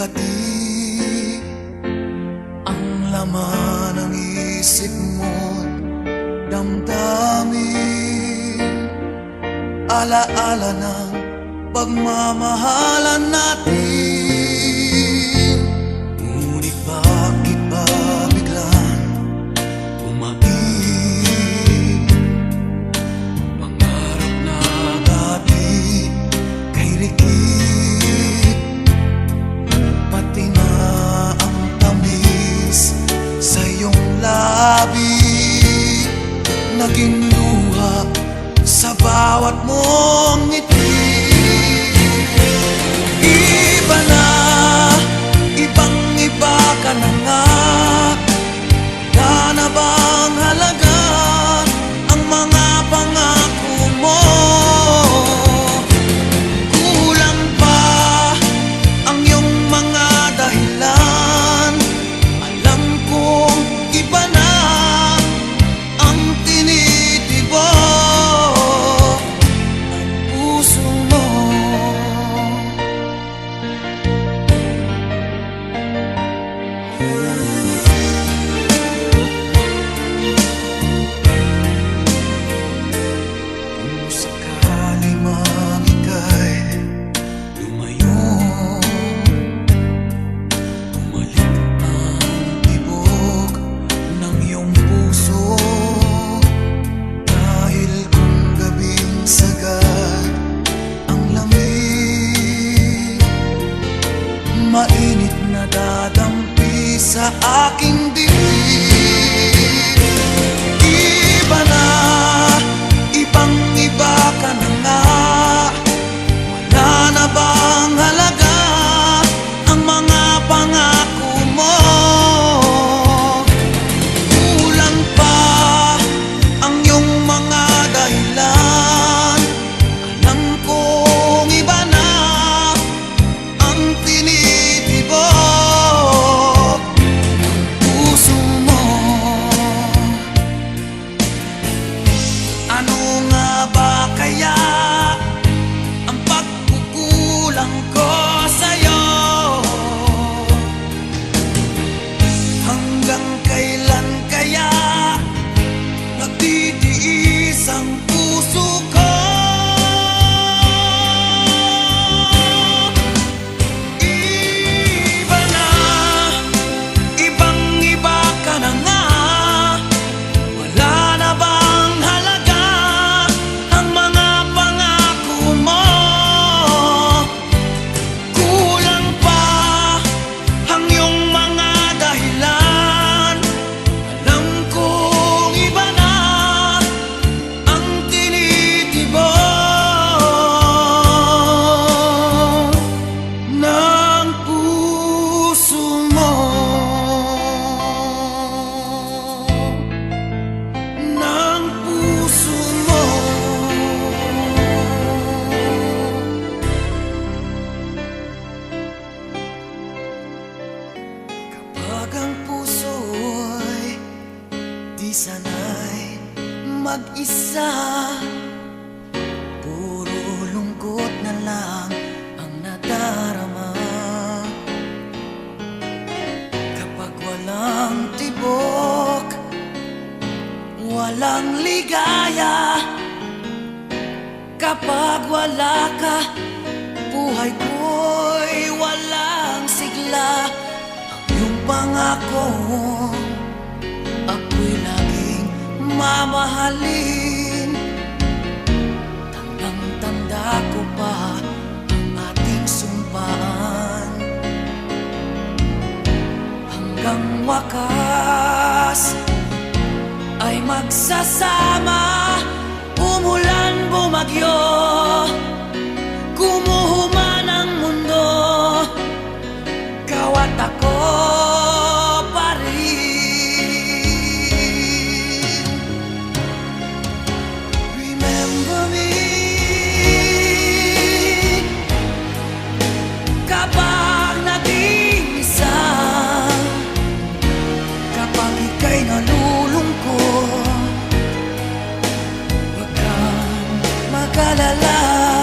Ikati ang laman ng isip mo't damdamin, alaala ng pagmamahalan natin. Ngunit bakit ba biglang umaib? Pangarap na dati kay rikit, pati na ang tamis sa iyong labi, naging luha sa bawat mong ngiti. Iba na, ibang-iba ka na nga. Wala na bang halaga ang mga pangako mo? Kulang pa ang iyong mga dahilan. Alam kong iba na ang tinitibok ng puso mo. Kung sakali mang ika'y lumayo, bumalik ang tibok ng iyong puso. Dahil kung gabing sagad ang lamig, mainit na dadampi sa aking dibdib. Iba na, ibang-iba ka na nga. Wala na bang halaga ang mga pangako mo? Kulang pa ang iyong mga dahilan. Alam kong iba na ang tinitibok ng puso mo. Ano nga ba kaya ang pagkukulang ko sa'yo? Hanggang kailan kaya nagtitiis ang puso ko? Iba na, ibang-iba ka na nga. Wala na bang halaga ang mga pangako mo? Kulang pa ang iyong mga dahilan. Alam kong iba na ang tinitibok ng puso mo. Ng puso mo. Kapag ang puso'y di sanay mag-isa, puro lungkot na lang ang nadarama. Kapag walang tibok, walang ligaya. Kapag wala ka, buhay ko'y walang sigla. Ang iyong pangako, ako'y laging mamahalin. Tandang-tanda ko pa ang ating sumpaan. Hanggang wakas ay magsasama. Umulan, bumagyo, gumuhuman ang mundo, ikaw at ako pa rin. Remember me kapag naging isa, kapag ika'y nalulungkot. Huwag kang mag-alala.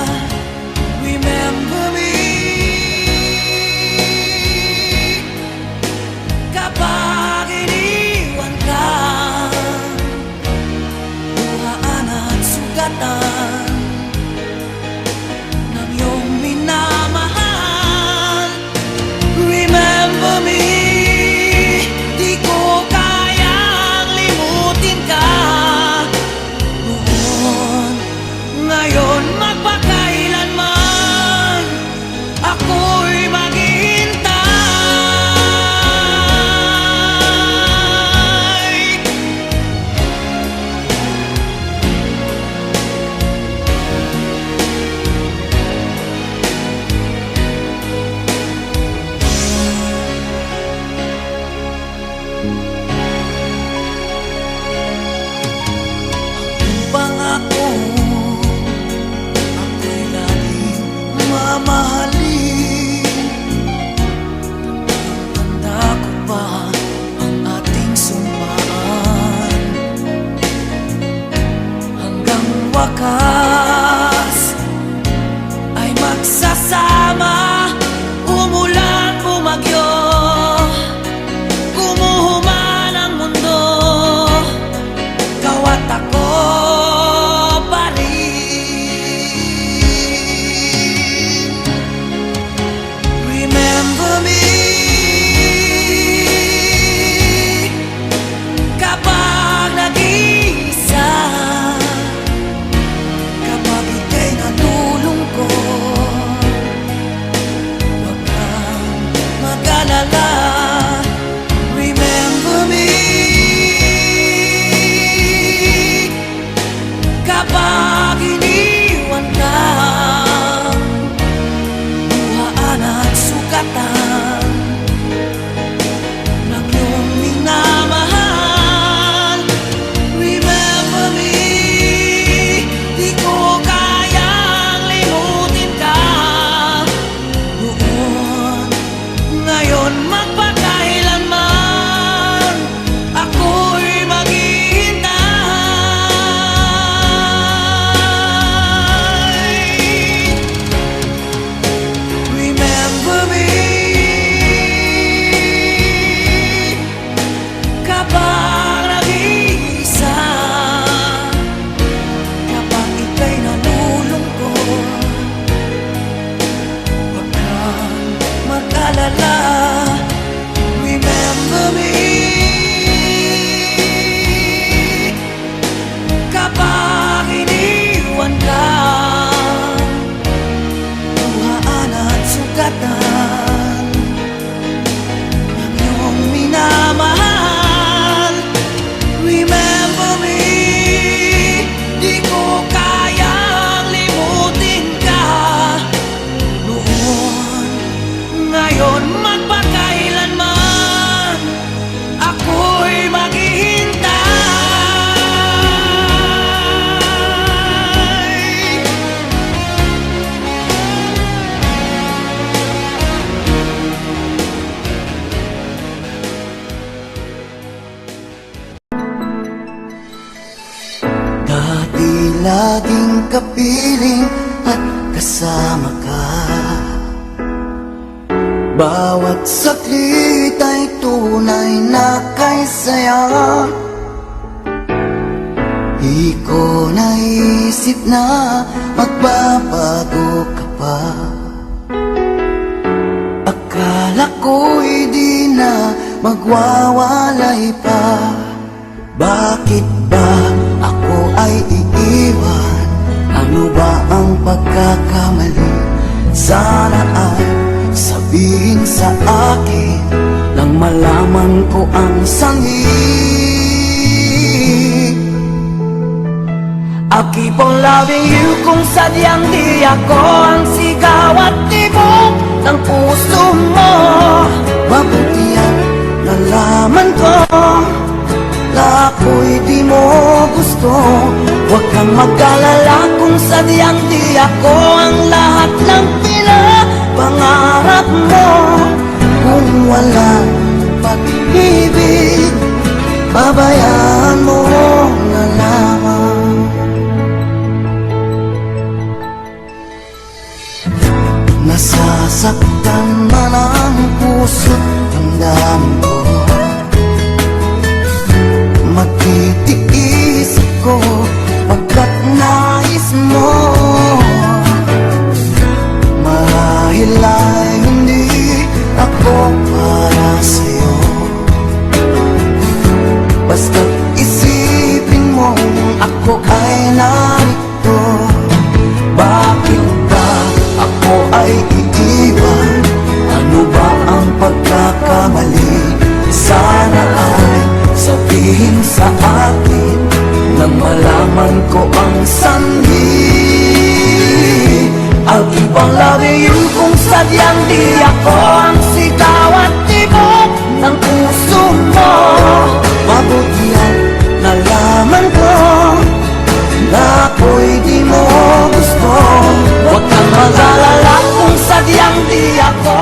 mag-alala. Remember me kapag iniwan ka. Tuhaan at sugatan ng iyong minamahal. Remember me, di ko kayang limutin ka. Noon, ngayon, magpakailanman ako'y maghihintay. Dati laging kapiling at kasama ka. Bawat saglit ay tunay na kay saya. Di ko naisip na magbabago ka pa. Akala ko'y di na magwawalay pa. Bakit ba ako ay iiwan? Ano ba ang pagkakamali? Sana ay sabihin sa akin nang malaman ko ang sanhi. I'll keep on loving you kung sadyang di ako ang sigaw at tibok ng puso mo. Mabuti ang nalaman ko na ako'y di mo gusto. Huwag kang mag-alala kung sadyang di ako ang lahat ng pinapangarap mo. Kung wala pag-ibig, babayaan mo na lamang. Nasasaktan man ang puso't damdamin ko. Magtitiis ako pagkat nais mo. Marahil ay hindi ako para sa'yo. Basta't isipin mo ako ay narito. Bakit ba ako ay iiwan? Ano ba ang pagkakamali? Sana ay sabihin sa akin nang malaman ko ang sanhi. I'll keep on loving you kung sadyang di ako ang sigaw at tibok ng puso mo. Mabuti ang nalaman ko na ako'y di mo gusto. Huwag kang mag-alala kung sadyang di ako